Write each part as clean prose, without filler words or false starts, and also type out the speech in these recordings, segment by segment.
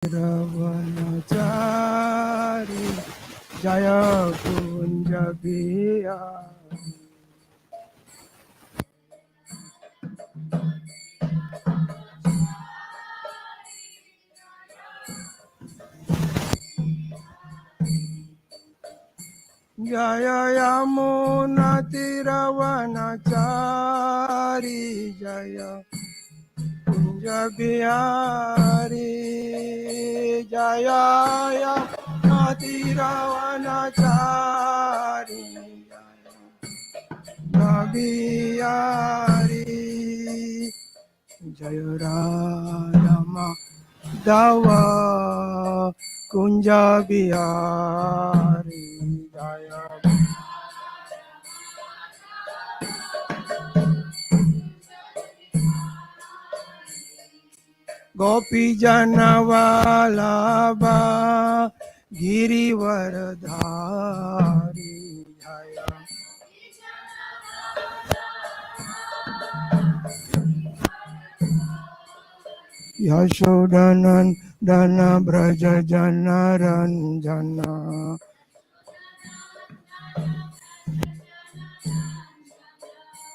Ravanachari Jaya Kunja Bihari. Jaya Yamuna Tiravanachari Jaya Kunja Bihari Jaya Yamuna Tiravanachari Jaya Bihari Jaya Radha Dava Kunja Bihari Jaya Gopi Jana Vallabha Girivaradhari Jaya Yashodanan Dana Braja Jana Ranjana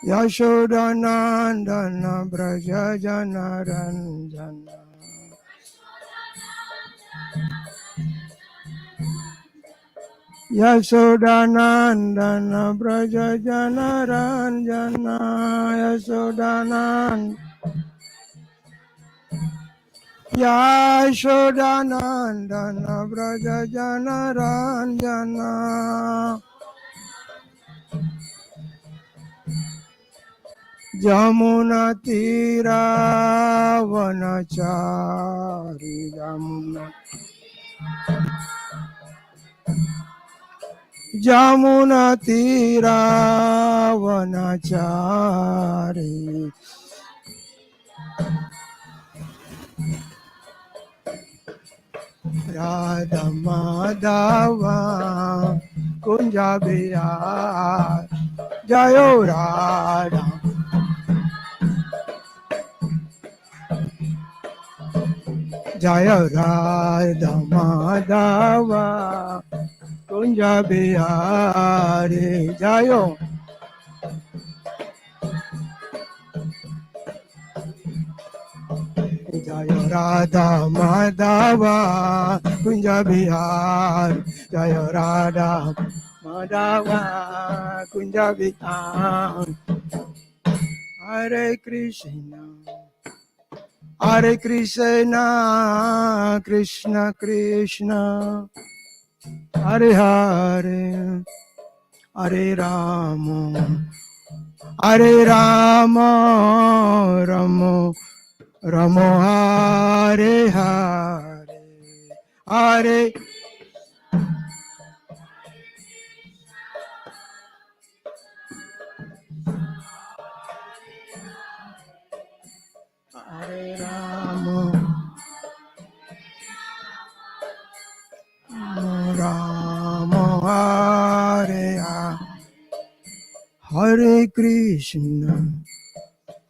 Yashodanan Dana Braja Jana Ranjana Yashodanandana Braja Jana Ranjana Yashodanandana Braja Jana Ranjana Jamuna Tira Vanachari Jamuna Tira Vanachari Radha Madhava Kunja Bihari Jayo Radha Jaya Radha Madhava Kunja Bihari Jayo Jaya Radha Madhava Kunja Bihari Jaya Radha Madhava Kunja Bihari Hare Krishna Hare Krishna Krishna Krishna Hare Hare Hare Rama Hare Rama Rama Rama Hare Hare Hare Hare Rama Rama Hare Hare Hare Krishna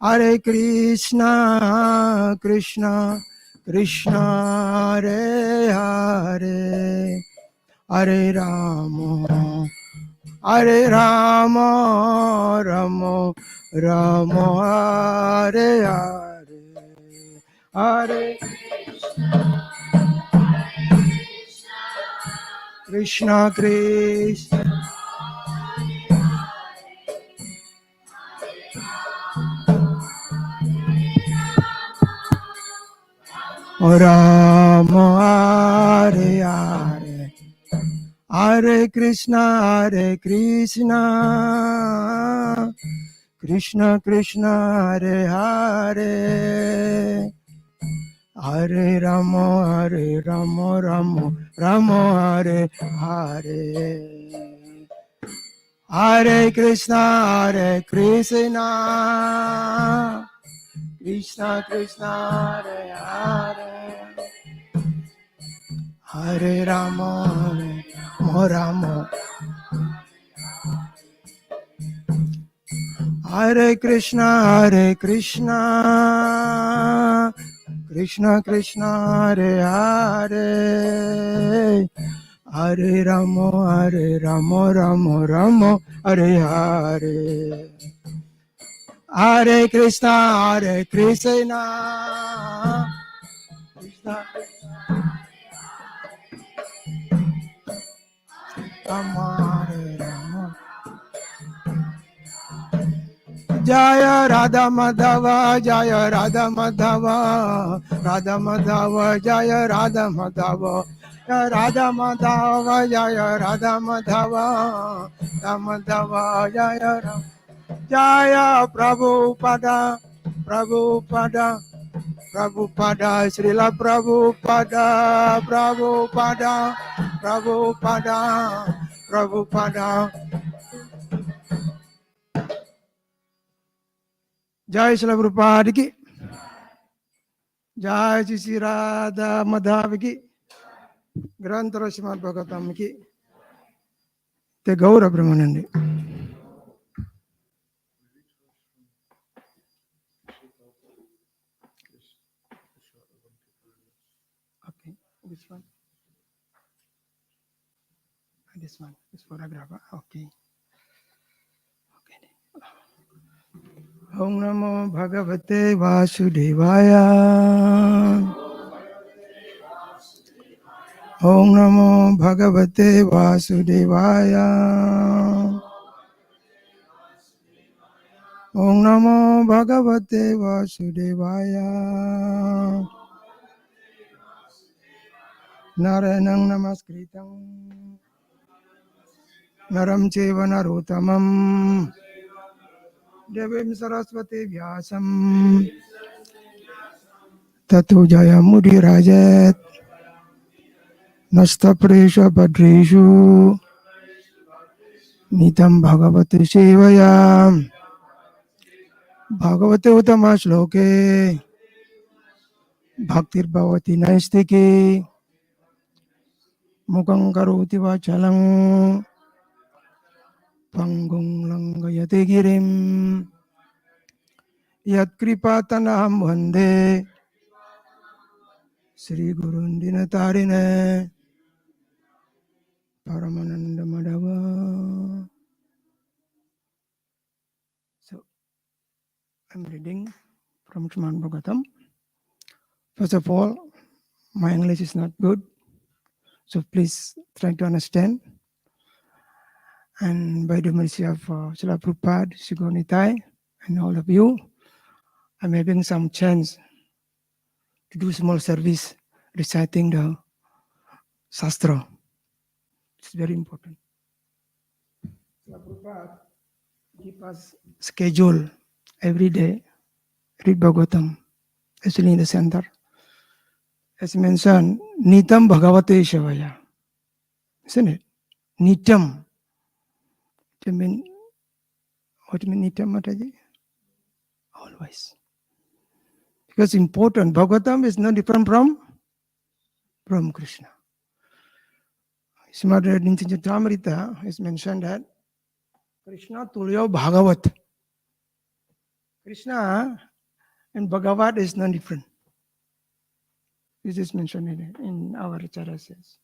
Hare Krishna Krishna Krishna Hare Hare Hare Rama Hare Rama Rama Rama Hare Hare Hare Krishna Krishna Rama Hare Hare Hare Krishna Krishna Krishna Hare Hare Hare Rama Rama Rama Hare Hare Hare Krishna Krishna Krishna Hare Hare Hare Rama Rama Hare Krishna Krishna Krishna Hare Hare, Hare Ramo Ramo Ramo Hare Hare, Hare Krishna Krishna Rama Hare Rama. Jaya Radha Madhava, Jaya Radha Madhava, Radha Madhava, Jaya Radha Madhava, Jaya Radha Madhava, Jaya Radha Madhava, Radha Madhava, Jaya Radha, Jaya Prabhupada, Prabhupada, Prabhupada, Srila Prabhupada, Prabhupada, Prabhupada, Prabhupada. Jai Srila Prabhupada ki, Jai Sri Radha Madhava ki, Grantara Srimad Bhagavatam ki, Te Gaura Brahmanandi. Okay, this one. This one, this paragraph. Okay. Okay. Om Namo Bhagavate Vasudevaya. Om Namo Bhagavate Vasudevaya. Om Namo Bhagavate Vasudevaya. Naranang Namaskritam Naram Cheva Narotamam Devim Saraswati Vyasam Tato Jaya Mudi Rajat Nasta Presha Padreshu Nitam Bhagavate Sevaya Bhagavate Uttama Shloke Bhaktir Bhavati Naistiki Mukhaṁ Karoti Vachalam Pangong Langayate Girim Yat Kripatanaham Vande Sri Gurun Dinatarine Paramananda Madhava. So I'm reading from Srimad Bhagavatam. First of all, my English is not good, so please try to understand. And by the mercy of Srila Prabhupada, Sigonitai, and all of you, I'm having some chance to do small service reciting the Shastra. It's very important. Srila Prabhupada give us schedule every day, read Bhagavatam, especially in the center. As mentioned, Nitam Bhagavate Shavaya. Isn't it? Nitam. What do you mean Nitam, Mataji? Always. Because important, Bhagavatam is no different from Krishna. Srimad Chaitanya is mentioned that Krishna Tulyo Bhagavat. Krishna and Bhagavat is no different. This is mentioned in our Charasas.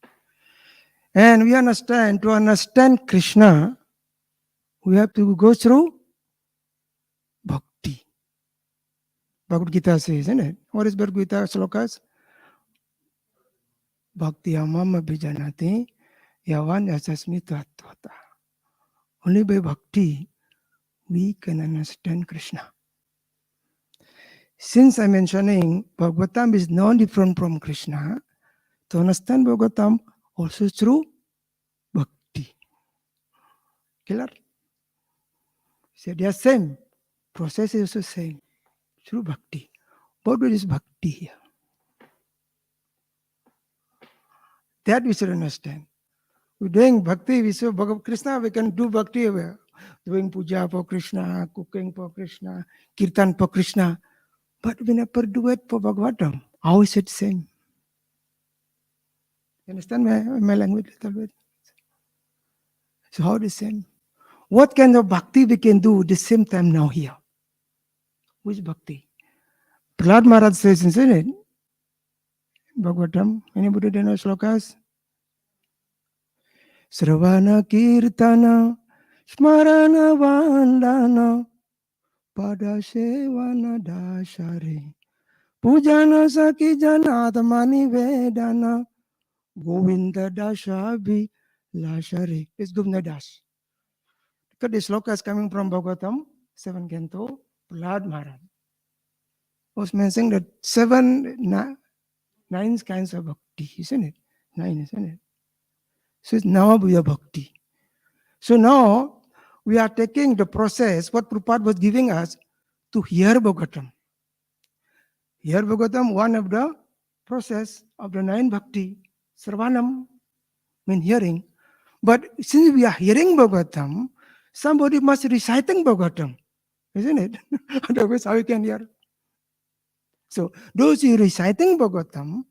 And we understand, to understand Krishna, we have to go through bhakti. Bhagavad Gita says, isn't it? What is Bhagavad Gita slokas? Bhakti amam abhijanati yavan yasasmi tattvata. Only by bhakti we can understand Krishna. Since I'm mentioning Bhagavatam is no different from Krishna, to understand Bhagavatam also through bhakti. Clear? So they are same. Process is also same. Through bhakti. What is bhakti here? That we should understand. We're doing bhakti, we say Krishna, we can do bhakti everywhere. Doing puja for Krishna, cooking for Krishna, kirtan for Krishna. But we never do it for Bhagavatam. How is it same? You understand my language a little bit? So how is it same? What kind of bhakti we can do at the same time now here? Which bhakti? Prahlad Maharaj says, isn't it? Bhagavatam. Anybody know slokas? Sravana Kirtana Smarana Vandana Pada Sevana Dashare Pujana Saki Janatmani Vedana Govinda Dashabi Lashare. It's Govindra Das. Because this sloka is coming from Bhagavatam, 7 Canto, Prahlad Maharaj was mentioning that 9 kinds of bhakti, isn't it? 9, isn't it? So it's Navabhuya Bhakti. So now we are taking the process, what Prabhupada was giving us, to hear Bhagavatam. Hear Bhagavatam, one of the process of the 9 bhakti, Sarvanam, mean hearing. But since we are hearing Bhagavatam, somebody must reciting Bhagavatam, isn't it? Otherwise, how you can hear? So those who are reciting Bhagavatam,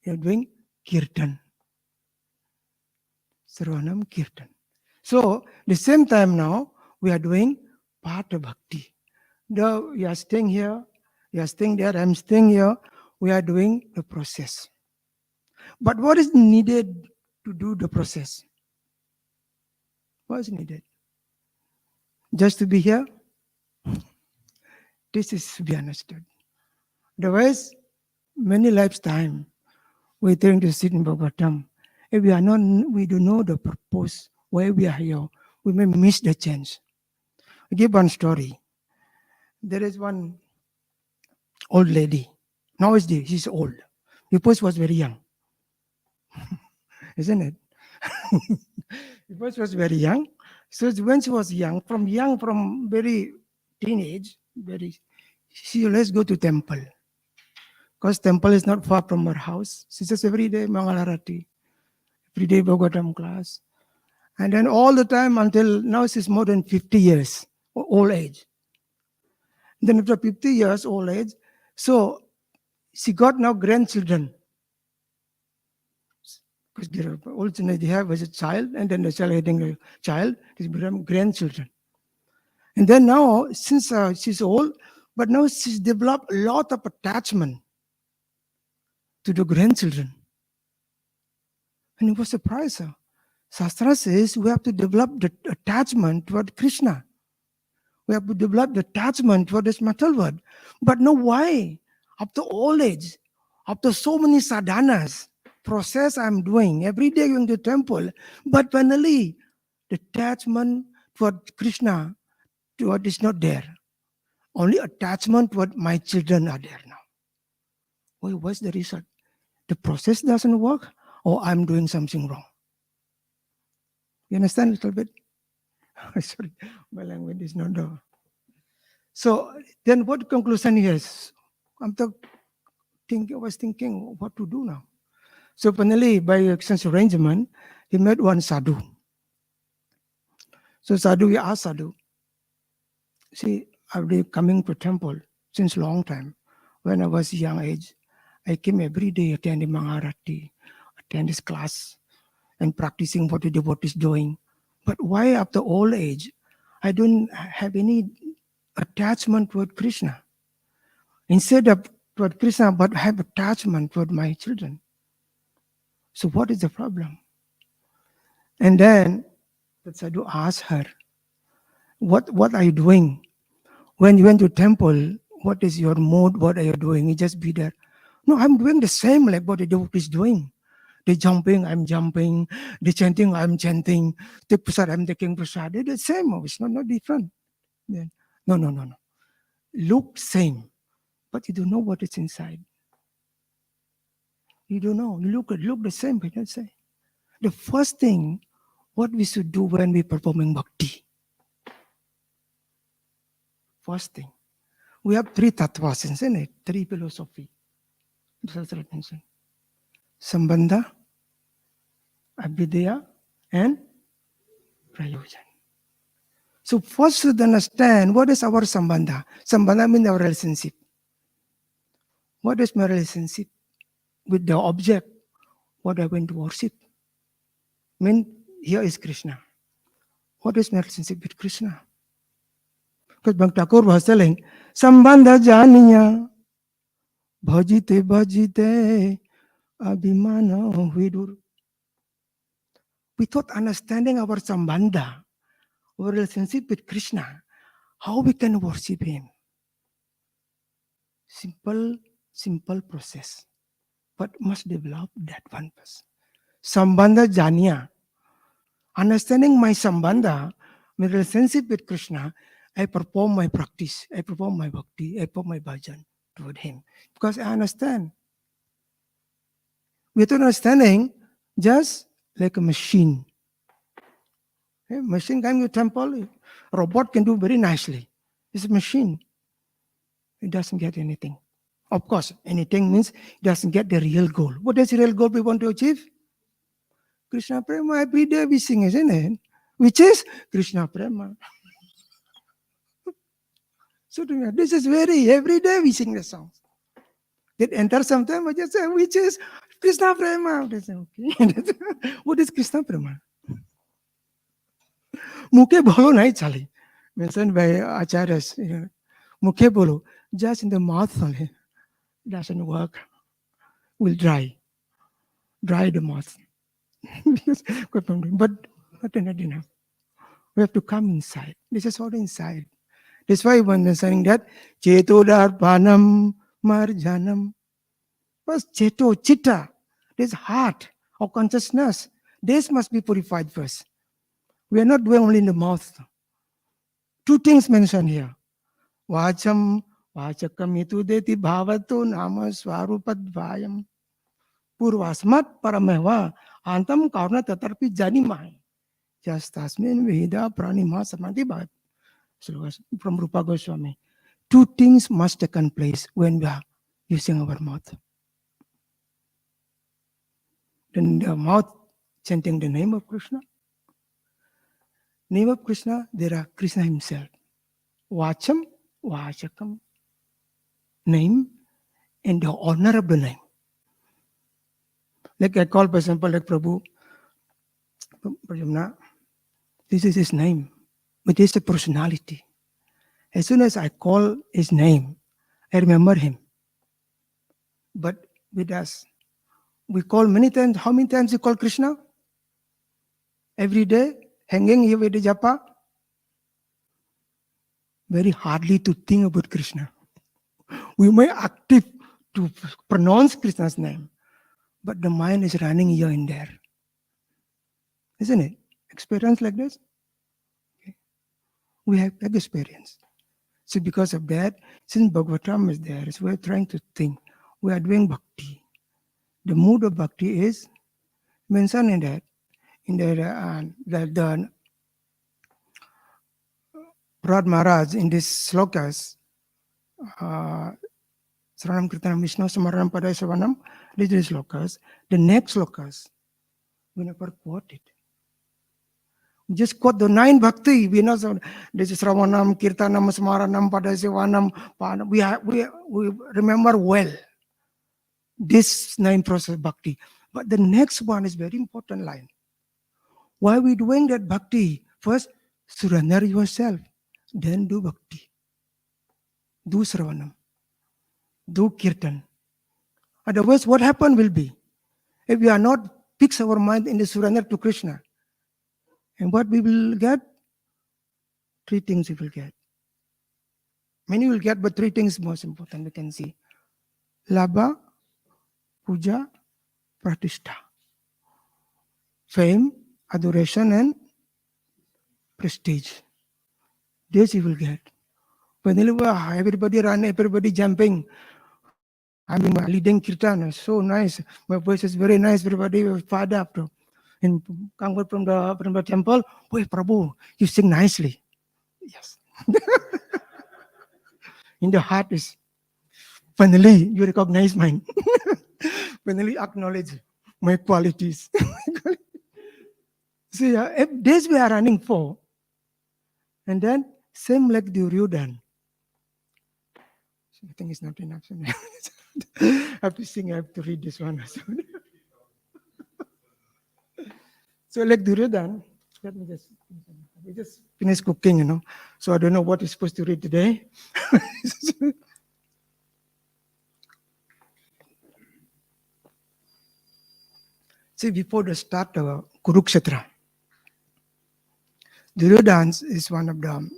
they are doing kirtan. Sarvanam kirtan. So the same time now, we are doing Pata Bhakti. You are staying here, you are staying there, I'm staying here. We are doing the process. But what is needed to do the process? What is needed? Just to be here? This is to be understood. Otherwise, many lifetime, we trying to sit in Bhagavatam. If we don't know the purpose, why we are here, we may miss the chance. I give one story. There is one old lady. Nowadays, she's old. Before she was very young. Isn't it? Before she was very young. So when she was young, from very teenage, she always go to temple. Because temple is not far from her house. She says every day Mangalarati, every day Bhagavatam class. And then all the time until now she's more than 50 years, old age. Then after 50 years old age, so she got now grandchildren. Because originally they have as a child, and then the child having a child, they become grandchildren. And then now, since she's old, but now she's developed a lot of attachment to the grandchildren. And it was surprised. Shastra says we have to develop the attachment toward Krishna. We have to develop the attachment toward this material world. But no, why? After old age, after so many sadhanas, process I'm doing, every day going to the temple, but finally, the attachment toward Krishna toward is not there. Only attachment toward my children are there now. Well, what's the result? The process doesn't work, or I'm doing something wrong. You understand a little bit? Sorry, my language is not there. So then what conclusion is? I was thinking what to do now. So finally, by exchange arrangement, he met one sadhu. So sadhu, we asked sadhu, see, I've been coming to temple since long time. When I was young age, I came every day attending Maharati, attend this class, and practicing what the devotees doing. But why after old age, I don't have any attachment toward Krishna? Instead of toward Krishna, but have attachment toward my children. So what is the problem? And then the sadhu asked her, what are you doing? When you went to temple, what is your mode? What are you doing? You just be there. No, I'm doing the same like what the devotees doing. They jumping, I'm jumping. They chanting, I'm chanting. Take prasad, I'm taking prasad. They're the same. It's not different. Then, no. Look same, but you don't know what is inside. You don't know. You look the same, but not same. The first thing, what we should do when we performing bhakti. First thing, we have 3 tattvas, isn't it? 3 philosophy. Sambandha, Abhidaya, and Prayojan. So first should understand what is our sambandha. Sambandha means our relationship. What is my relationship with the object? What I went to worship? Here is Krishna. What is my relationship with Krishna? Because Bhakti Thakur was telling, Sambandha janiya, bhajite, Abhimana Vidur. Without understanding our sambandha, our relationship with Krishna, how we can worship Him? Simple process. But must develop that one first. Sambandha janya. Understanding my sambandha, my relationship with Krishna, I perform my practice, I perform my bhakti, I perform my bhajan toward Him. Because I understand. Without understanding, just like a machine. A machine come to temple, a robot can do very nicely. It's a machine. It doesn't get anything. Of course, anything means it doesn't get the real goal. What is the real goal we want to achieve? Krishna Prema, every day we sing, isn't it? Which is Krishna Prema. So this is every day we sing the songs. It enters sometime, I just say, which is Krishna Prema. They say, okay. What is Krishna Prema? Mukhe bolo nahi chale. Mentioned by Acharyas. Mukhe bolo. Just in the mouth only. Doesn't work. Will dry. Dry the mouth. But not enough. We have to come inside. This is all inside. That's why when they're saying that, Chetodarpanam Marjanam. First, Cheto, Chitta, this heart of consciousness, this must be purified first. We are not doing only in the mouth. Two things mentioned here. Vacham, Vachakam itu deti bhavatu nama swarupadvayam. Purvasmat parameva antam karna tatarpi janimai. Just tasmin veda pranima samadhi bhavat. From Rupa Goswami. Two things must take place when we are using our mouth. Then the mouth chanting the name of Krishna. Name of Krishna, there are Krishna himself. Vacham, Vachakam. Name and the honor of the name. Like I call, for example, like Prabhu, Prajamna, this is his name, but this is the personality. As soon as I call his name, I remember him. But with us, we call many times. How many times you call Krishna? Every day, hanging here with the japa? Very hardly to think about Krishna. We may active to pronounce Krishna's name, but the mind is running here and there. Isn't it? Experience like this? Okay. We have experience. So because of that, since Bhagavatam is there, so we're trying to think. We are doing bhakti. The mood of bhakti is mentioned in that. In the Prad Maharaj in this slokas, Saranam Kirtanam Vishnu Samaranam Padaya Savanam, these slokas, the next slokas, we never quote it. Just quote the 9 bhakti. We know this is Ravanam, Kirtanam, Smaranam, Padasivanam. We remember well this 9 process bhakti. But the next one is very important line. Why are we doing that bhakti? First, surrender yourself. Then do bhakti. Do Sravanam. Do Kirtan. Otherwise, what happen will be, if we are not fix our mind in the surrender to Krishna, and what we will get? 3 things we will get. Many will get, but 3 things most important we can see. Labha, puja, pratishtha. Fame, adoration, and prestige. This you will get. When everybody run, everybody jumping. I'm leading kirtan, so nice. My voice is very nice. Everybody was fired up. And come from the temple. Wait, Prabhu, you sing nicely. Yes. In the heart is, finally, you recognize mine. Finally, acknowledge my qualities. See, if this we are running for, and then same like Duryodhan. I think it's not enough. I have to sing, I have to read this one. So like Duryodhan, let me just finish cooking, So I don't know what is supposed to read today. See, before the start of Kurukshetra, Duryodhana is one of the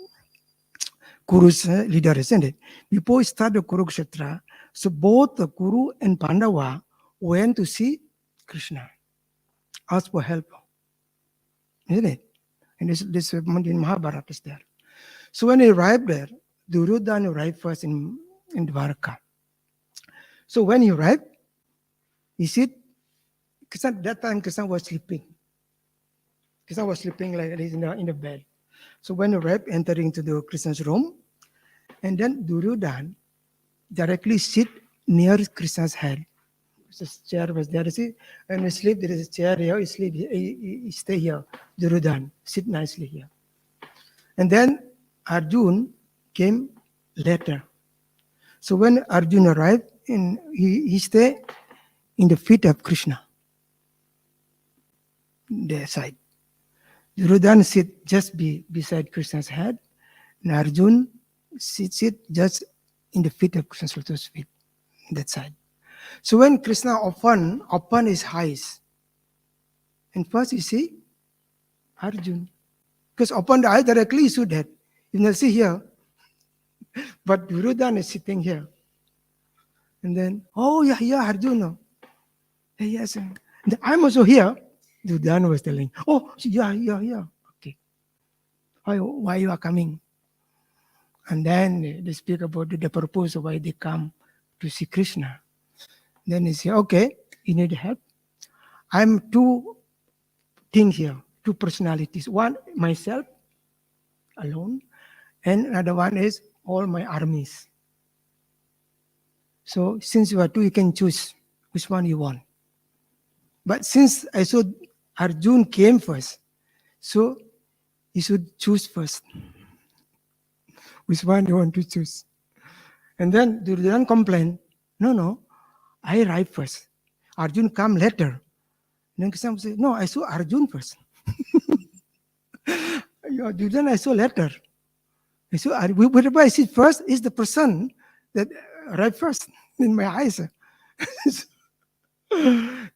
Kuru's leader, isn't it? Before we start the Kurukshetra, so both the Kuru and Pandava went to see Krishna, ask for help, isn't it? And this in Mahabharata is there. So when he arrived there, Duryodhana arrived first in Dwarka. So when he arrived, he said, Krishna, that time Krishna was sleeping. Krishna was sleeping like this in the bed. So when he arrived, entering into the Krishna's room, and then Duryodhana directly sit near Krishna's head. His chair was there, you see. When he sleep, there is a chair here. He sleep, he stay here. Duryodhana sit nicely here. And then Arjun came later. So when Arjun arrived, he stay in the feet of Krishna, their side. Duryodhana sit just beside Krishna's head, and Arjun sit just in the feet of Krishna's lotus feet, that side. So when Krishna open his eyes, and first you see Arjun, because open the eye directly, you should have. You will see here, but Duryodhana is sitting here. And then, oh yeah, Arjuna. Yes, and I'm also here. Duryodhana was telling, oh yeah. Okay. Why you are coming? And then they speak about the purpose of why they come to see Krishna. Then they say, okay, you need help. I'm two things here, two personalities. One, myself, alone. And another one is all my armies. So since you are two, you can choose which one you want. But since I saw Arjun came first, so you should choose first. Which one you want to choose? And then Duryodhana complained, no, I arrived first. Arjun come later. Then Krishna said, no, I saw Arjun first. Duryodhana I saw later. So whatever I see first is the person that arrived first in my eyes.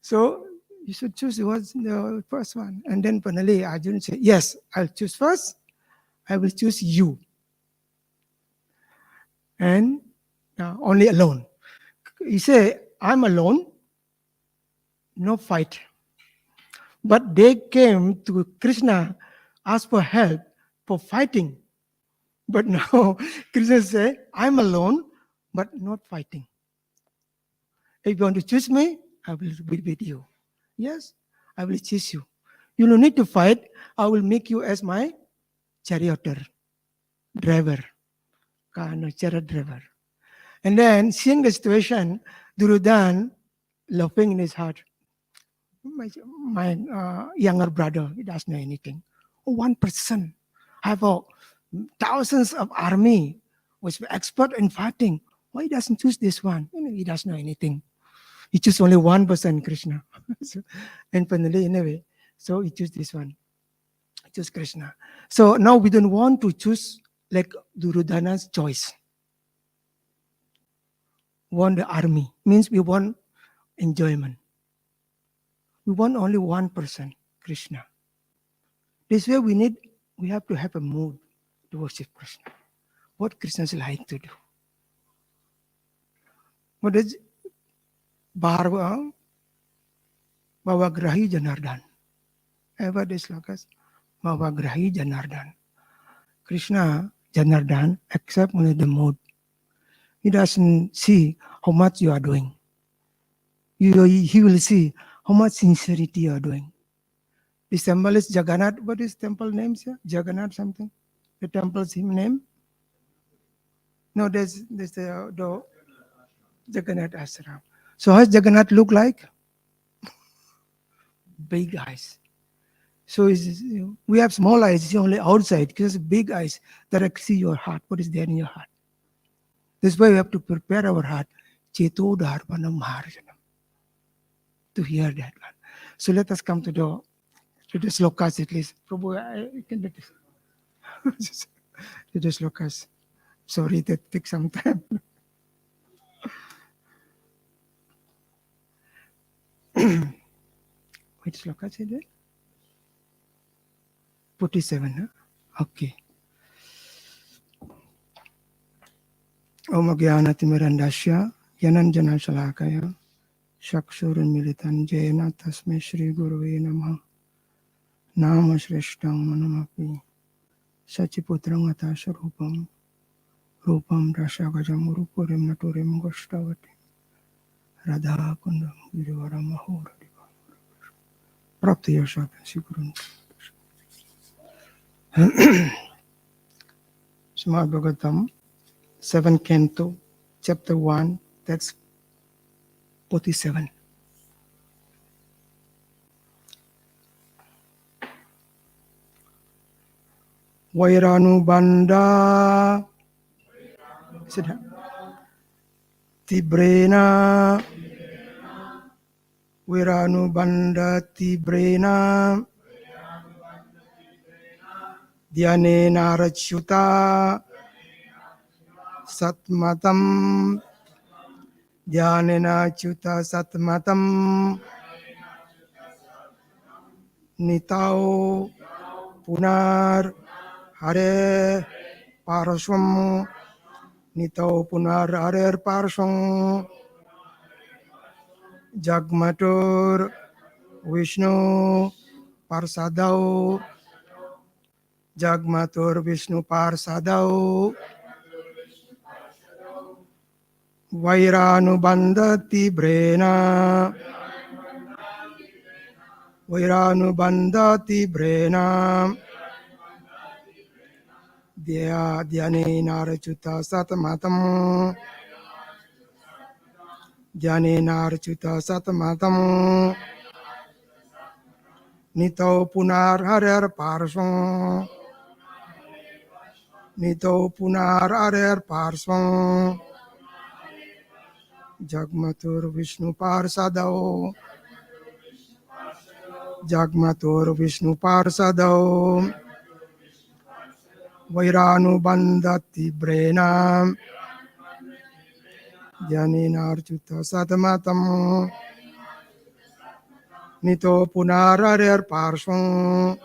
So you should choose the first one. And then finally Arjun said, yes, I'll choose first. I will choose you. And only alone. He said, I'm alone, no fight. But they came to Krishna, asked for help for fighting. But now Krishna said, I'm alone, but not fighting. If you want to choose me, I will be with you. Yes, I will choose you. You don't need to fight. I will make you as my charioteer, driver, chariot driver. And then, seeing the situation, Duryodhana laughing in his heart. My younger brother, he doesn't know anything. One person have thousands of army, was expert in fighting. Why he doesn't choose this one? He doesn't know anything. He choose only one person, Krishna. And finally, anyway, so he choose this one. He choose Krishna. So now we don't want to choose like Duryodhana's choice. Want the army. Means we want enjoyment. We want only one person, Krishna. This way we have to have a mood to worship Krishna. What Krishna is like to do. What is Bhavagrahi Janardhan? Ever this lokas? Bhavagrahi Janardhan. Krishna Janardhan accept only the mood. He doesn't see how much you are doing. He will see how much sincerity you are doing. This temple is Jagannath. What is temple name, sir? Jagannath something? The temple's name? No, there's the Jagannath Ashram. So how does Jagannath look like? Big eyes. So we have small eyes, it's only outside, because big eyes that see your heart, what is there in your heart. That's why we have to prepare our heart. Cheto Dharpanam Maharjanam. To hear that one. So let us come to the slokas at least. Prabhu, I can do this. To the slokas. Sorry, that takes some time. Which sloka is it? 47. Huh? Okay. Om Jnanaatimirandasya Yananjana Shalakaya Chakshurunmilitam Jena Tasmai Shri Gurave Namaha Nama Shrestang Manamapi Sachiputrang Atasarupam Rupam Rasagajam Rupurim Naturim Gostavati Radha Kundam Girivaram Mahura Prapti Yashat Sigurun Srimad Bhagavatam 7th Canto Chapter 1 Text 47. Vairanu Tibrena Vairanu Tibrena Dhyane Narachyuta Satmatam Dhyane Nachuta Satmatam Nitao Punar Hare Parashvam Nitao Punar Hare Parashvam Jagmatur Vishnu Parsadau Jagmatur Vishnu Parsadau Vairanu Brena Vairanu Brena Dhyane Narachuta Satmatam Dhyane Narachuta Satmatam Nito Punar Harer Parshvam Nito Punar Harer Parshvam Jagmatur Vishnu Parsadao Jagmatur Vishnu Parsadao Vairanu Brena Dhyane Narachuta Satmatam Nito Punar Harer Parshvam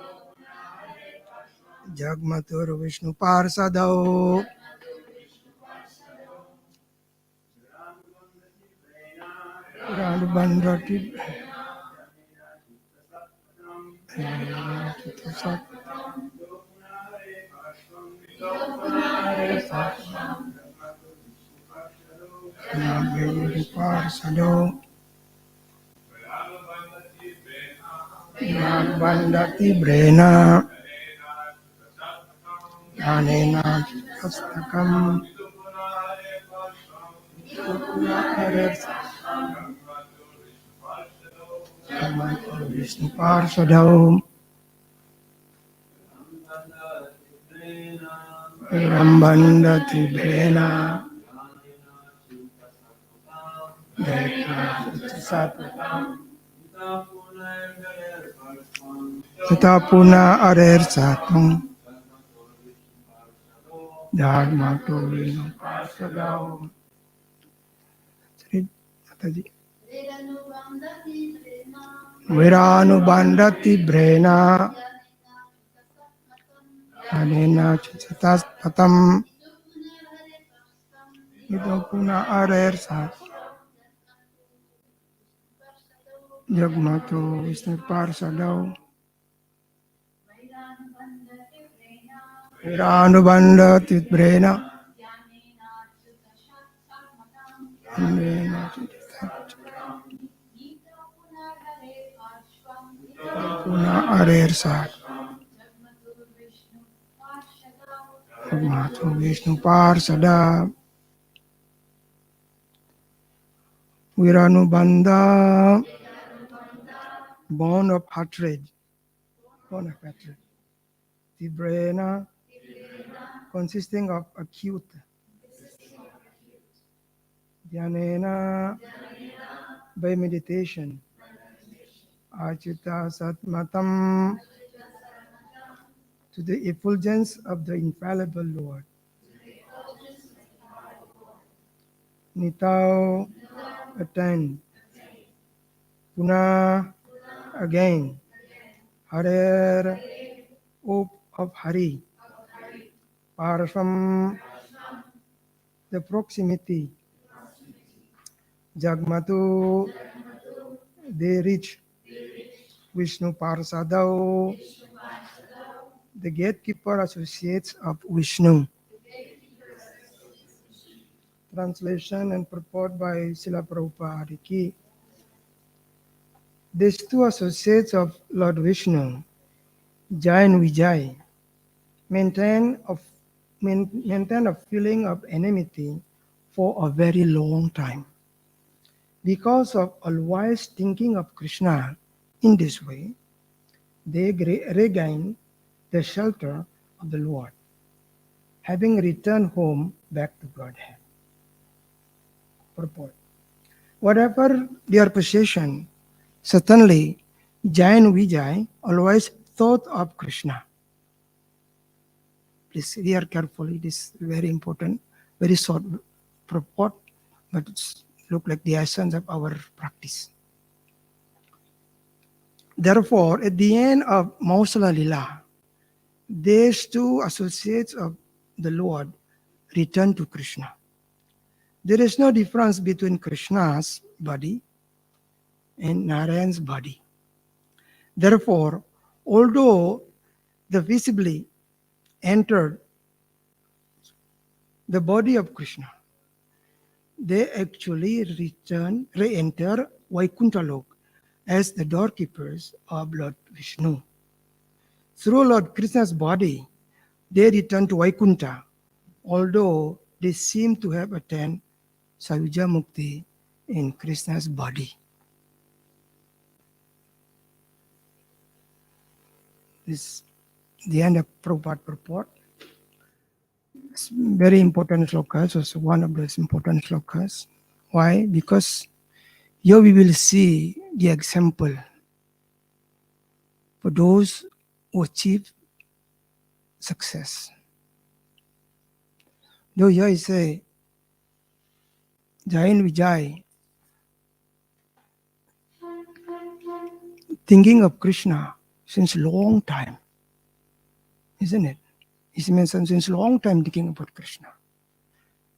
Jagmatur Vishnu Parsadao Radhabandati Parsadao Radhabandati Brena Anena Pustakam Vishnu Parsadao Rambandati Brena Tatapuna Arer Satung Dharma to Vishnu Parsadao Sri Mataji Viranu Bandati Brena Anena Chitas Patam Idopuna Arer Sat Jagmato Vishnu Parsadao Viranu Bandati Brena Anena Puna Arer Sat Jagmato Vishnu Parsada Viranu Banda Bone of hatred Tibrena consisting of acute Dhyanena by meditation Achuta Satmatam to the effulgence of the infallible Lord Nitao attend Puna again. Hare of Hari, far from the proximity. Jagmatu, they reach Vishnu Parsadau, the gatekeeper associates of Vishnu. Translation and purport by Srila Prabhupada Ki. These two associates of Lord Vishnu, Jai and Vijay, maintain a feeling of enmity for a very long time. Because of always thinking of Krishna in this way, they regain the shelter of the Lord, having returned home back to Godhead. Purport. Whatever their possession, certainly Jai and Vijay always thought of Krishna. Please hear carefully, this is very important, very short purport, but it's look like the essence of our practice. Therefore, at the end of Mausala Lila, these two associates of the Lord return to Krishna. There is no difference between Krishna's body and Narayan's body. Therefore, although they visibly entered the body of Krishna, they actually re-enter Vaikuntha Lok as the doorkeepers of Lord Vishnu. Through Lord Krishna's body, they return to Vaikuntha, although they seem to have attained Sayuja Mukti in Krishna's body. This is the end of Prabhupada purport. It's very important slokas, also one of those important slokas. Why? Because here we will see the example for those who achieve success. Though here I say, Jai and Vijay, thinking of Krishna since long time, isn't it? It's mentioned since long time thinking about Krishna.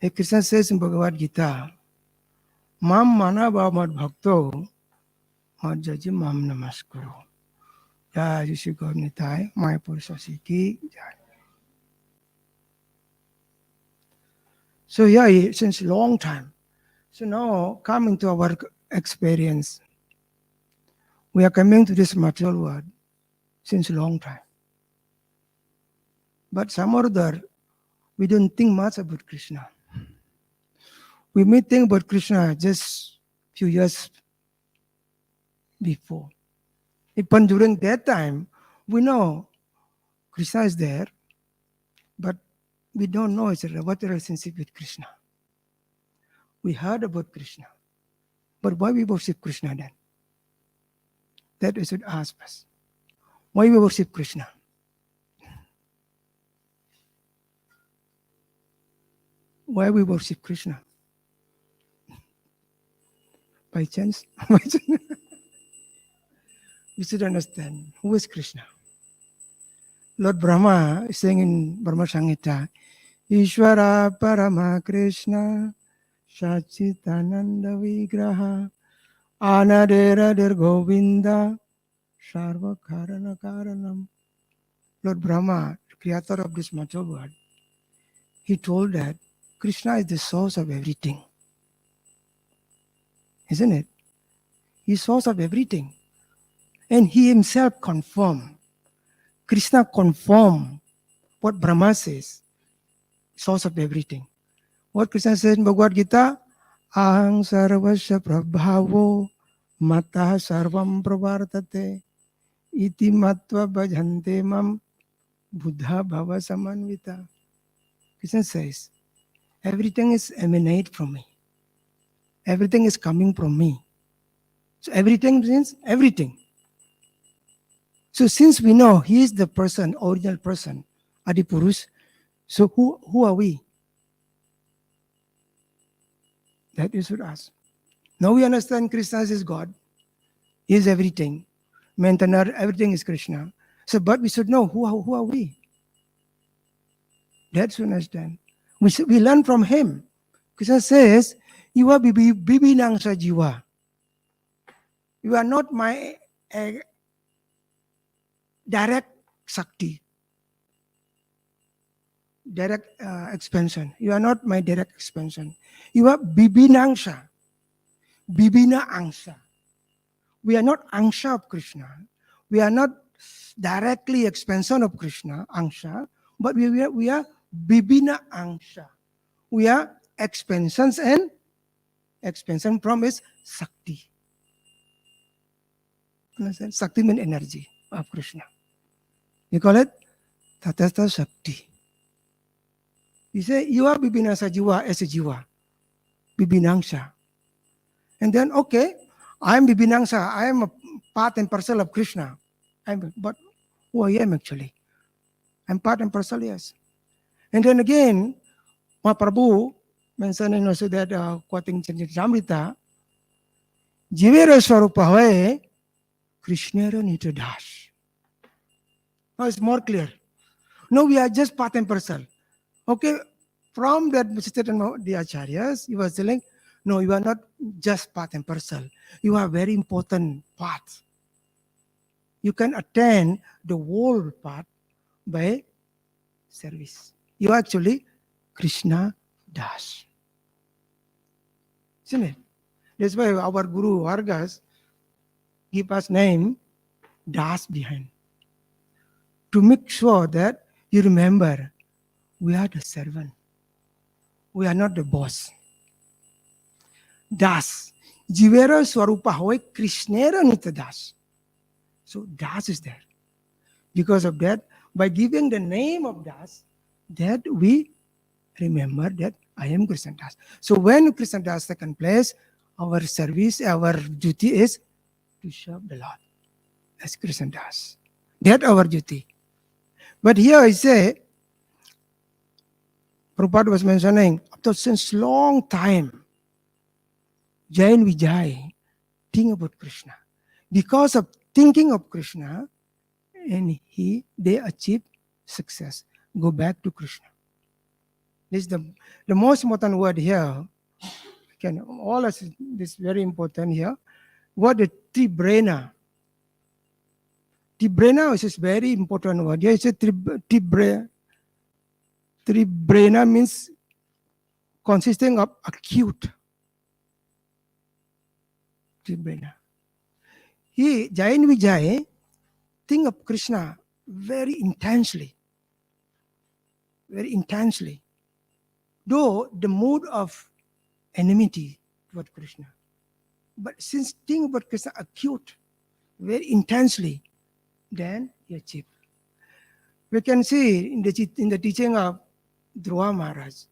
And Krishna says in Bhagavad Gita, Mam manava mad bhakto mad jaji mam namaskuro. Jai Shri God Nitai, Maya Purusha Ki Jai. So yeah, since long time. So now coming to our experience, we are coming to this material world since a long time. But some or other, we don't think much about Krishna. We may think about Krishna just few years before. Even during that time, we know Krishna is there, but we don't know what the relationship with Krishna. We heard about Krishna, but why we worship Krishna then? That we should ask us. Why we worship Krishna? Why we worship Krishna? By chance? We should understand who is Krishna. Lord Brahma is saying in Brahma Samhita, Ishvara Parama Krishna Sachitananda Vigraha Anadera Der Govinda Sarva Karana Karanam. Lord Brahma, the creator of this material world, he told that Krishna is the source of everything. Isn't it? He's source of everything. And he himself confirmed. Krishna confirmed what Brahma says, source of everything. What Krishna says in Bhagavad Gita, Ahang sarvasya prabhavo matah sarvam pravartate iti matva bhajante mam buddha bhava samanvita. Krishna says, everything is emanate from me. Everything is coming from me. So everything means everything. So since we know he is the person, original person, Adipurush, so who are we? That you should ask. Now we understand Krishna is God. He is everything. maintainer, everything is Krishna. So, but we should know who are we. That's to understand. We learn from him. Krishna says, "You are bibinangsa jiwa. You are not my direct sakti, direct expansion. You are not my direct expansion. You are bibinangsa, bibina angsa. We are not angsha of Krishna. We are not directly expansion of Krishna, angsha, but we are bibina angsha. We are expansions and expansion from his sakti. Understand? Sakti means energy of Krishna. We call it tatastha shakti. You say you are bibinangsa jiwa as a jiwa, bibinangsha. And then, okay, I am bibinangsa, I am a part and parcel of Krishna. But who I am actually? I'm part and parcel, yes. And then again, Mahaprabhu mentioning also that, quoting Charitamrita, Jivera Swarupa Hoye, Krishnera Nita Das. Now it's more clear. No, we are just part and parcel. Okay, from that statement of the Acharyas, he was telling, no, you are not just part and parcel. You are very important part. You can attain the whole part by service. You are actually Krishna Das. Isn't it? That's why our Guru Vargas give us name Das behind. To make sure that you remember, we are the servant. We are not the boss. Das. Jivera Swarupa Hoy Krishnera Nita Das. So Das is there. Because of that, by giving the name of Das, that we remember that I am Krishna Das. So when Krishna Das taken place, our service, our duty is to serve the Lord as Krishna Das. That's our duty. But here I say, Prabhupada was mentioning, after since long time, Jain Vijay think about Krishna. Because of thinking of Krishna, and they achieve success. Go back to Krishna. This is the most important word here. All of this very important here. What the Tribrena. Tribrena is a very important word. Here it's a Tribrena means consisting of acute. Tribrena. Jain Vijay think of Krishna very intensely. Very intensely. Though the mood of enmity toward Krishna. But since think about Krishna acute, very intensely, then he achieved. We can see in the teaching of Dhruva Maharaj.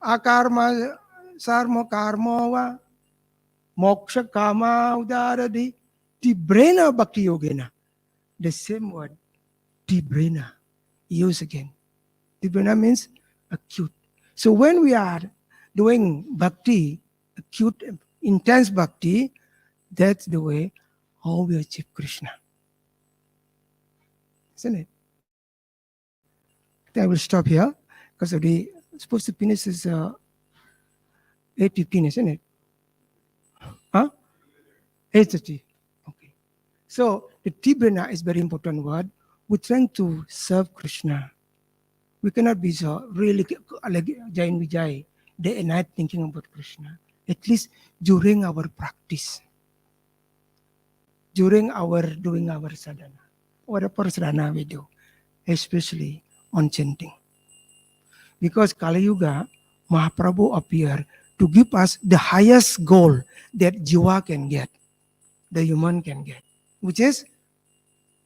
Akarma sarma karma moksha kama udaradi tibrena bhakti yogena. The same word, tibrena, used again. Tibrena means acute. So when we are doing bhakti, acute, intense bhakti, that's the way how we achieve Krishna. Isn't it? I will stop here because of the supposed to finish is 8:15, isn't it? Huh? 8:30. Okay. So the Tibrena is very important word. We're trying to serve Krishna. We cannot be so really like Jain Vijay, day and night thinking about Krishna. At least during our practice, during our doing our sadhana, whatever sadhana we do, especially on chanting. Because Kali Yuga, Mahaprabhu appeared to give us the highest goal that jiva can get, the human can get, which is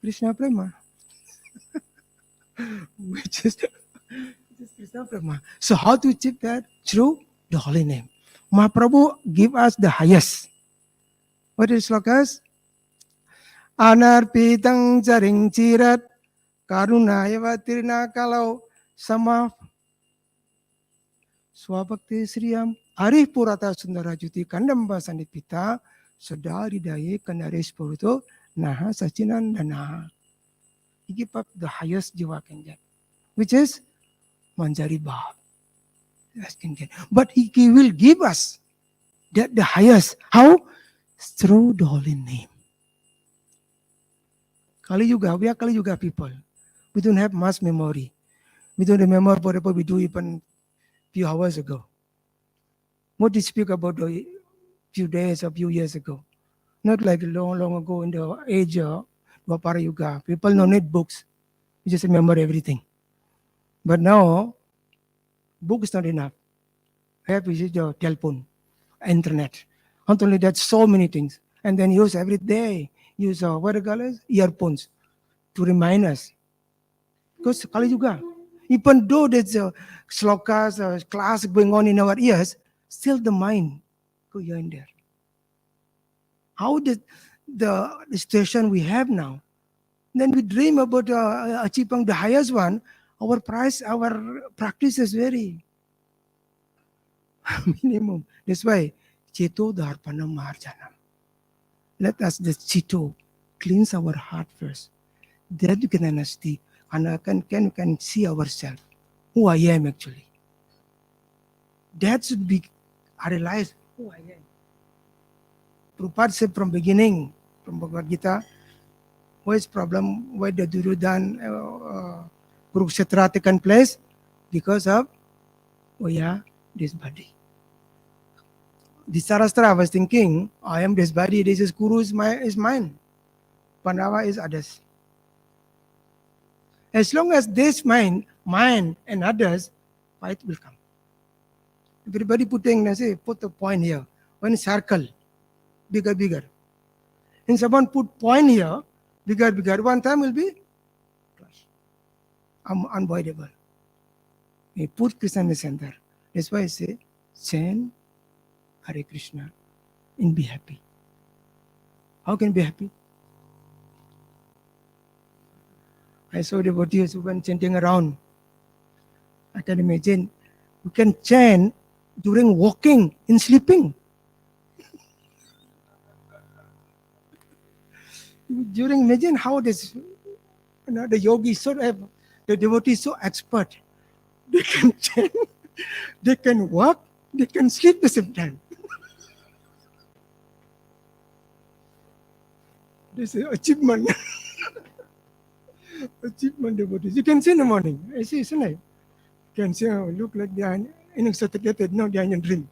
Krishna Prema. which is Krishna Prema. So how to achieve that? Through the holy name. Mahaprabhu give us the highest. What is slokas? Anarpitang jaring cirat karunayava tirna kalau sama swabhakti sriyam arih purata sundara juti kandamba sanipita sadari daye kandares puruto Naha Sachinandana. He give up the highest jiva can get, which is Manjari Bhav. Can get. But he will give us that the highest. How? Through the holy name. Kali Yuga, we are Kali Yuga people. We don't have much memory. We don't remember whatever we do even few hours ago. What did you speak about a few days or few years ago? Not like long ago in the age of Dwapara Yuga. People don't need books. You just remember everything. But now, book is not enough. Have is your telephone, internet. Not only that, so many things. And then use every day. Use what do you call it? Earphones to remind us. Because Kali Yuga, even though there's slokas, class going on in our ears, still the mind go here and there. How did the situation we have now? Then we dream about achieving the highest one. Our practice is very minimum. That's why Cheto Dharpana Marjanam. Let us the Cheto cleanse our heart first. Then you can understand and can see ourselves, who I am actually. That should be, I realize who I am. Prabhupada said from beginning, from Bhagavad Gita, what is problem? Why the Duryodhan Kurukshetra taken place? Because of, this body. Dhritarashtra, I was thinking, I am this body, this is Kuru is mine. Pandava is others. As long as this mine and others, fight will come. Everybody put a point here. One circle, bigger. And someone put point here, bigger. One time will be clash. Unavoidable. We put Krishna in the center. That's why I say, chant Hare Krishna and be happy. How can be happy? I saw devotees who went chanting around. I can imagine you can chant during walking and sleeping. Imagine how this, the yogis the devotees so expert. They can chant, they can walk, they can sleep at the same time. This is achievement. Achievement devotees. You can see in the morning. I see, isn't it? You can see, look like they are intoxicated. No, they are in a dream.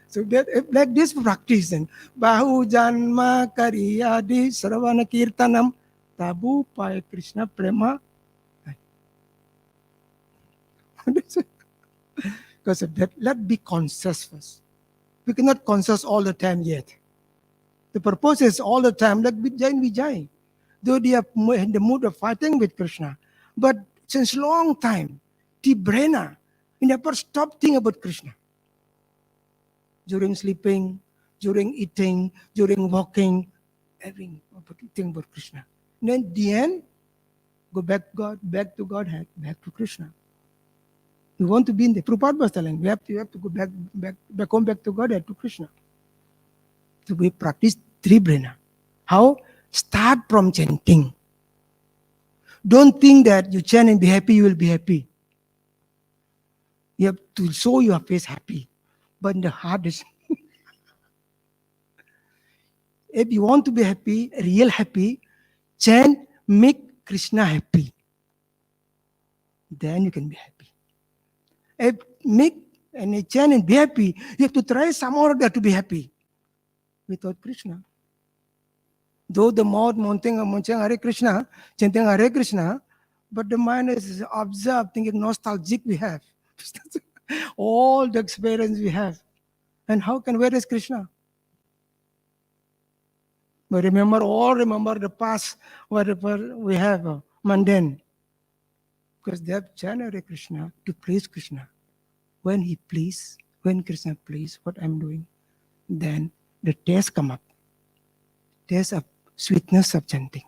So that like this practice, and Bahu Janma Kariyadi Saravana Kirtanam Tabu Pai Krishna Prema. Because of that, let's be conscious first. We cannot conscious all the time yet. The purpose is all the time, like Vijay. Though they are in the mood of fighting with Krishna. But since long time, Tibrena, we never stop thinking about Krishna. During sleeping, during eating, during walking, everything think about Krishna. And then the end, go back to Godhead, back to Krishna. We want to be in the Prabhupada was telling, we have to go back to Godhead, to Krishna. So we practice Tribrena. How? Start from chanting. Don't think that you chant and be happy, you will be happy. You have to show your face happy. But in the heart is... If you want to be happy, real happy, chant, make Krishna happy. Then you can be happy. If make and chant and be happy, you have to try some more to be happy. Without Krishna. Though the mouth chanting Hare Krishna, chanting Hare Krishna, but the mind is observed, thinking nostalgic we have. All the experience we have. And where is Krishna? We remember the past, whatever we have, mundane. Because they have chanted Hare Krishna to please Krishna. When Krishna please what I'm doing, then the taste come up. Taste of sweetness of chanting.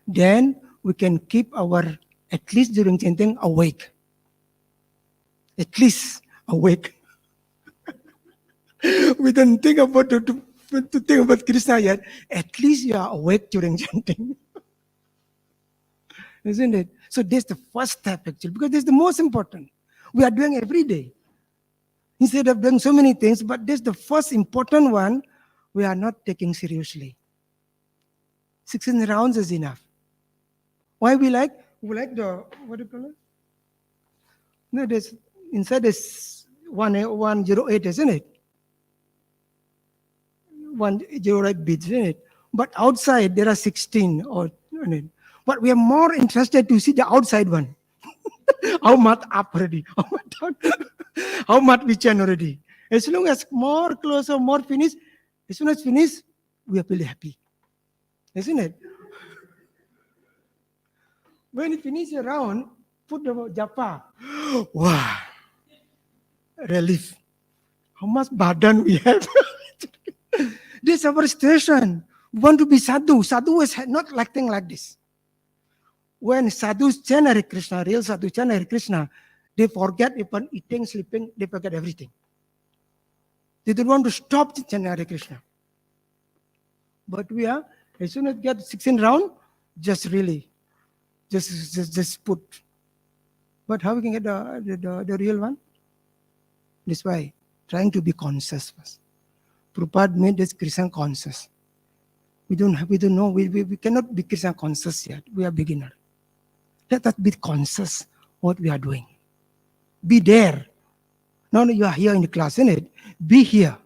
Then we can keep at least during chanting, awake. At least awake. We don't think about to think about Krishna yet, at least you are awake during chanting. Isn't it? So that's the first step actually, because that's the most important. We are doing every day. Instead of doing so many things, but that's the first important one we are not taking seriously. 16 rounds is enough. Why we like the, what do you call it? No, there's inside is 108, isn't it? 108 beats, isn't it? But outside there are 16 or, isn't it? But we are more interested to see the outside one. How much up already? How much down? How much we chant already? As long as more closer, more finish, as soon as finish, we are really happy. Isn't it? When you finish a round, put the japa. Wow. Relief. How much badan we have. This is our station. We want to be sadhu. Sadhu is not acting like this. When sadhus chant Hare Krishna, real sadhu chant Hare Krishna, they forget even eating, sleeping, they forget everything. They don't want to stop chanting Hare Krishna. But we are, as soon as we get 16 round, just really, just put. But how we can get the real one? This way, trying to be conscious first. Prabhupada made this Krishna conscious. We don't know, we cannot be Krishna conscious yet. We are beginner. Let us be conscious what we are doing. Be there. Now you are here in the class, isn't it? Be here.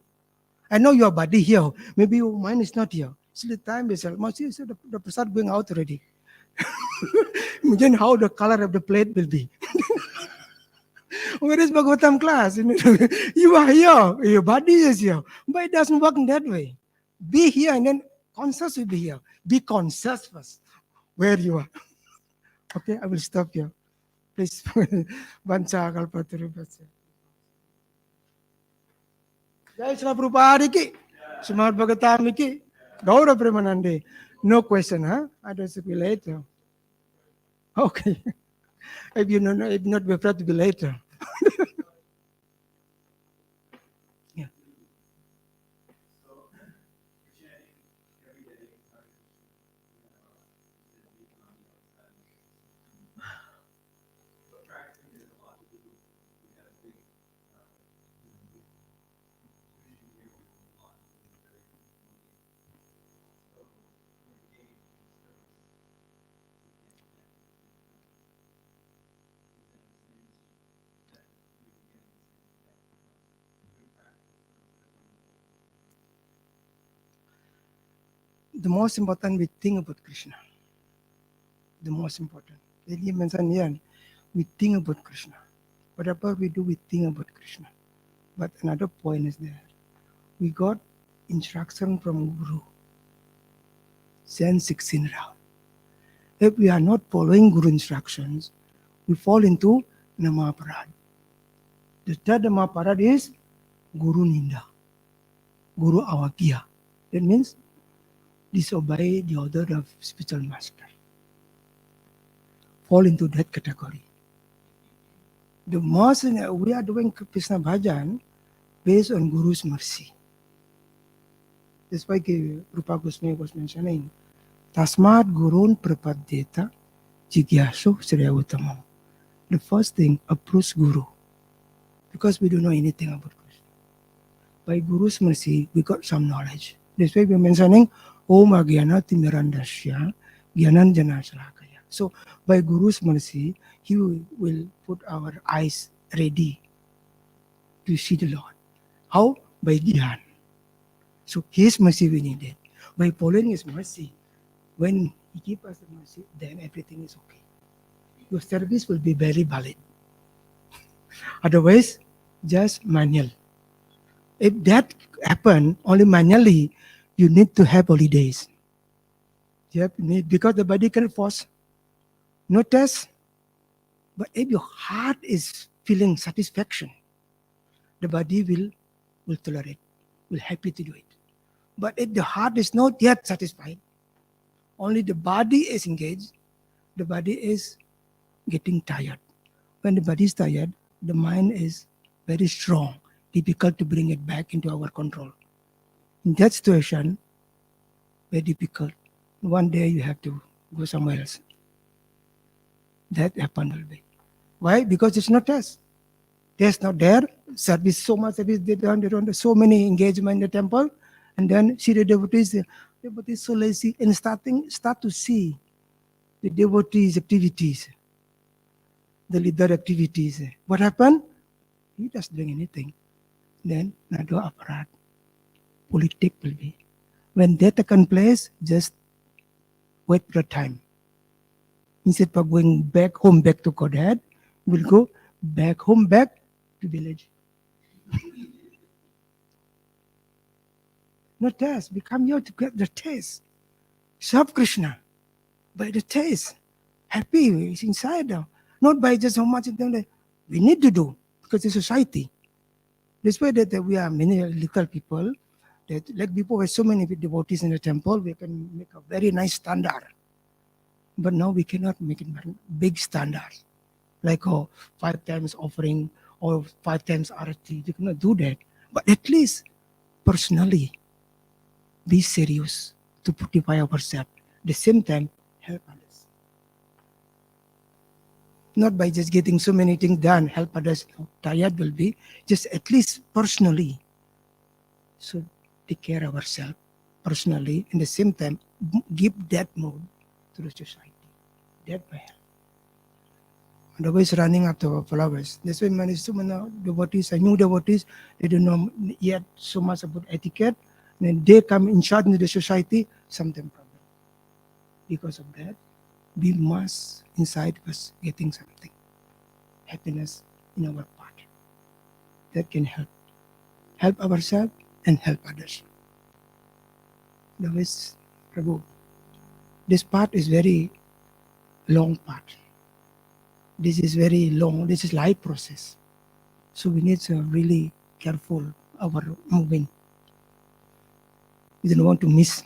I know your body here. Maybe your mind is not here. So the time is almost, so the prasad going out already. Imagine how the color of the plate will be. Where is Bhagavatam class? You are here. Your body is here. But it doesn't work in that way. Be here and then conscious will be here. Be conscious first where you are. Okay, I will stop here. Please. Vancha kalpatarubhasya. Jai Srila Prabhupada ki. Srimad Bhagavatam ki. Gaura Premanande. No question, huh? I don't speak later. Okay. If you know, if not, we have to be later. Yeah. The most important, we think about Krishna. The most important. He mentioned here, we think about Krishna. Whatever we do, we think about Krishna. But another point is there. We got instruction from Guru. Send 16 round. If we are not following Guru instructions, we fall into Namaparad. The third Namaparad is Guru Ninda. Guru Avagya. That means disobey the order of spiritual master. Fall into that category. The most we are doing Krishna Bhajan based on Guru's mercy. That's why Rupa Goswami was mentioning, Tasmad Gurun Prapadyeta Jigyasu Sriya Uttamam. The first thing, approach Guru. Because we don't know anything about Krishna. By Guru's mercy, we got some knowledge. That's why we're mentioning Om Agyana Timirandasya Gyananjana Salakaya. So by Guru's mercy, He will put our eyes ready to see the Lord. How? By Gyan. So His mercy we needed. By following His mercy, when He gives us the mercy, then everything is okay. Your service will be very valid. Otherwise, just manual. If that happen only manually, you need to have holidays. You have need, because the body can force. No test. But if your heart is feeling satisfaction, the body will tolerate, will happy to do it. But if the heart is not yet satisfied, only the body is engaged, the body is getting tired. When the body is tired, the mind is very strong, difficult to bring it back into our control. In that situation, very difficult. One day you have to go somewhere else. That happened will be. Why? Because it's not test. Test not there. Service, so much service they don't so many engagement in the temple. And then see the devotees so lazy and start to see the devotees' activities, the leader activities. What happened? He doesn't doing anything. Then nado aparat. Politic will be. When that taken place, just wait for the time. Instead of going back home, back to Godhead, we'll go back home, back to village. No taste. We come here to get the taste. Serve Krishna by the taste. Happy is inside now. Not by just how much we need to do because it's society. That's why that we are many little people. That like before, with so many devotees in the temple, we can make a very nice standard. But now we cannot make it big standard. Like 5 times offering or 5 times arati. We cannot do that. But at least personally, be serious to purify ourselves. At the same time, help others. Not by just getting so many things done, help others. Tired will be. Just at least personally. So take care of ourselves personally. At the same time, give that mode to the society. That will help. Otherwise, running after flowers. That's why many devotees, new devotees, they don't know yet so much about etiquette. When they come in charge into the society, sometimes problem. Because of that, we must inside us getting something. Happiness in our part. That can help. Help ourselves and help others. Otherwise, Prabhu, this part is very long part. This is very long. This is life process. So we need to really careful our moving. We don't want to miss.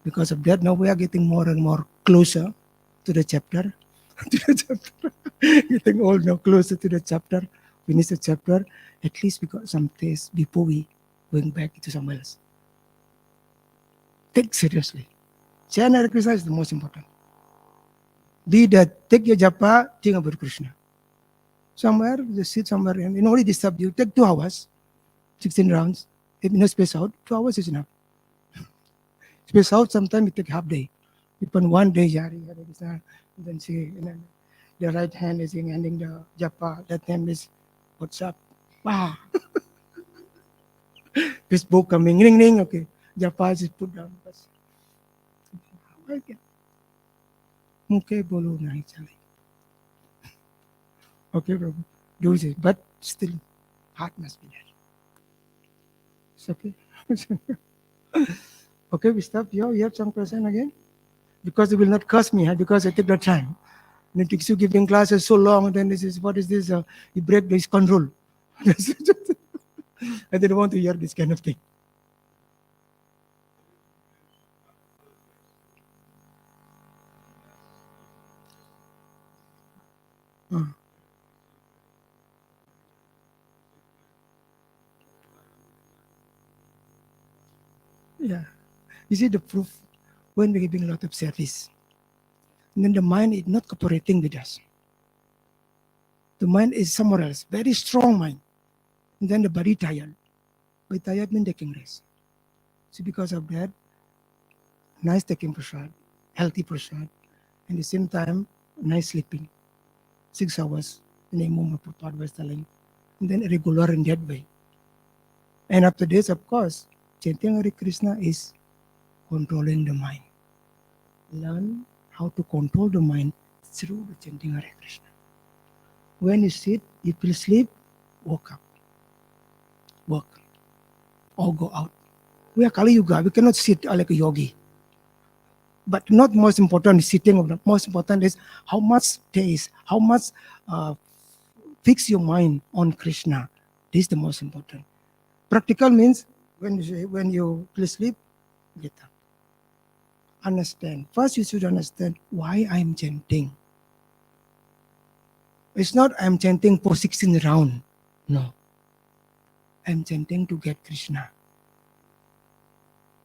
Because of that, now we are getting more and more closer to the chapter. Getting all now closer to the chapter. Finish the chapter. At least we got some taste before we going back to somewhere else. Take seriously. Chant Hare Krishna is the most important. Be that, take your japa, think about Krishna. Somewhere, just sit somewhere and nobody disturb you. Take 2 hours, 16 rounds. If no space out, 2 hours is enough. Space out, sometimes it take half day. Even 1 day, Yari, Hare Krishna, then see, the right hand is handing the japa, that hand is, what's up? Wow. Facebook coming, ring, ring, okay. Japa is put down. Okay. Mukhe bolo nahi chale. Okay, Prabhu. Do it, but still, heart must be there. It's okay. Okay, we stop here. You have some question again? Because it will not cost me, because I take the time. Then Titiksu giving classes so long, then this is, what is this? You break this control. I didn't want to hear this kind of thing. Yeah. You see the proof when we're giving a lot of service. And then the mind is not cooperating with us. The mind is somewhere else, very strong mind. And then the body tired. By tired means taking rest. So because of that, nice taking prasad, healthy prasad, and at the same time, nice sleeping. 6 hours, in a moment Prabhupada was telling. And then regular in that way. And after this, of course, chanting Hare Krishna is controlling the mind. Learn how to control the mind through the chanting Hare Krishna. When you sit, you feel sleep, walk up, work, or go out. We are Kali Yuga. We cannot sit like a yogi. But not most important is sitting. Most important is how much taste, how much fix your mind on Krishna. This is the most important. Practical means when you feel sleep, get up. Understand. First, you should understand why I'm chanting. It's not I'm chanting for 16 rounds. No. I'm chanting to get Krishna.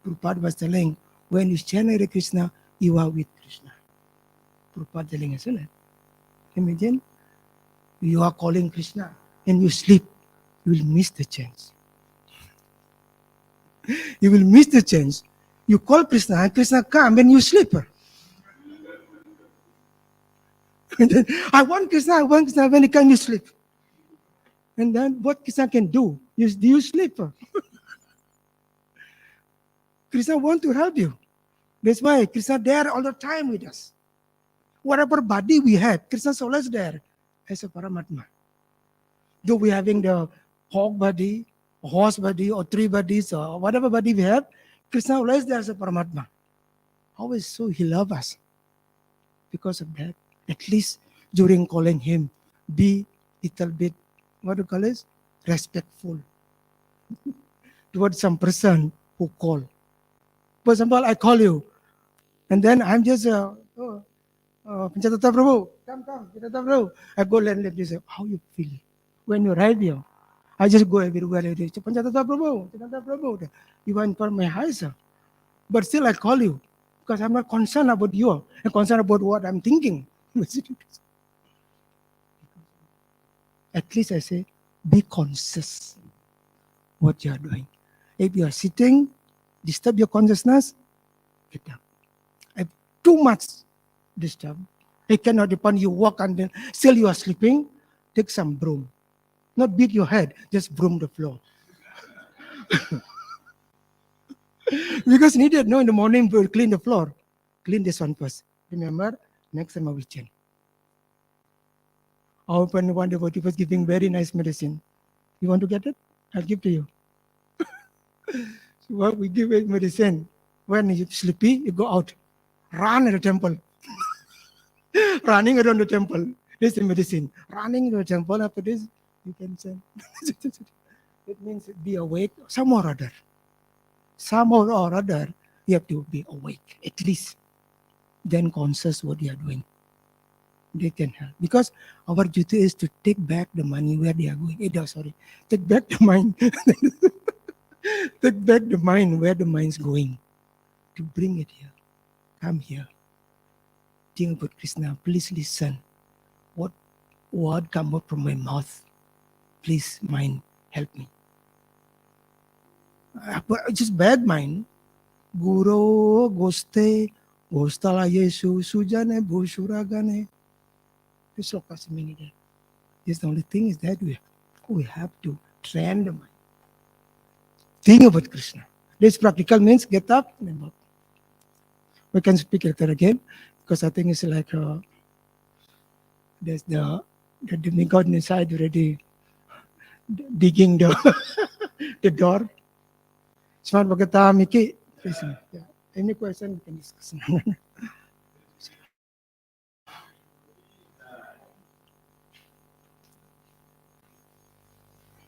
Prabhupada was telling, when you chant Hare Krishna, you are with Krishna. Prabhupada telling us, isn't it? Imagine you are calling Krishna and you sleep, you will miss the chance. You will miss the chance. You call Krishna and Krishna come when you sleep. I want Krishna when he can you sleep. And then what Krishna can do? Do you sleep? Krishna want to help you. That's why Krishna there all the time with us. Whatever body we have, Krishna is always there as a Paramatma. Though we having the hog body, horse body, or three bodies, or whatever body we have, Krishna always there as a Paramatma. Always so he loves us. Because of that, at least during calling him, be little bit, what do you call it? Respectful towards some person who call. For example, I call you, and then I'm just, Panchatata Prabhu, come, Panchatata Prabhu. I go and let you say, how you feel when you arrive here? I just go everywhere. Panchatata Prabhu, Panchatata Prabhu. You are in front of my house. But still I call you because I'm not concerned about you. I'm concerned about what I'm thinking. At least I say, be conscious what you are doing. If you are sitting, disturb your consciousness, get up. If too much disturb, it cannot depend. You walk and then still you are sleeping, take some broom. Not beat your head, just broom the floor. Because needed, no, in the morning we'll clean the floor. Clean this one first. Remember, next time I will change. I open one devotee was giving very nice medicine. You want to get it? I'll give to you. So what we give it medicine. When you're sleepy, you go out. Run at the temple. Running around the temple. This is the medicine. Running to the temple after this, you can send. It means be awake somehow or other. Somehow or other, you have to be awake, at least. Then conscious what you are doing. They can help. Because our duty is to take back the money where they are going. Take back the mind. Take back the mind where the mind is going. To bring it here. Come here. Think about Krishna. Please listen. What word come out from my mouth? Please, mind, help me. Just bad mind. Guru, Goste, Gostala Yesu, Sujane, Bushuragane. This is meaning that. This the only thing is that we have to train the mind. Think about Krishna. This practical means get up and walk. We can speak later again because I think it's like there's the demigod inside already digging the the door. Srimad Bhagavatam, Miki. Any question we can discuss.